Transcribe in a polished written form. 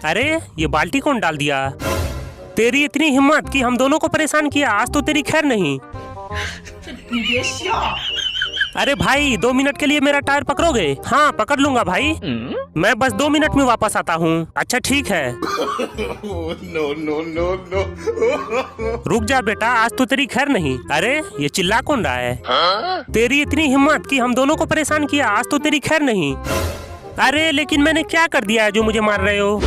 अरे ये बाल्टी कौन डाल दिया? तेरी इतनी हिम्मत कि हम दोनों को परेशान किया, आज तो तेरी खैर नहीं। अरे भाई 2 मिनट के लिए मेरा टायर पकड़ोगे? हाँ पकड़ लूंगा भाई, मैं बस 2 मिनट में वापस आता हूँ। अच्छा ठीक है। No no no no. रुक जा बेटा, आज तो तेरी खैर नहीं। अरे ये चिल्ला कौन रहा है? तेरी इतनी हिम्मत कि हम दोनों को परेशान किया, आज तो तेरी खैर नहीं। अरे लेकिन मैंने क्या कर दिया है जो मुझे मार रहे हो?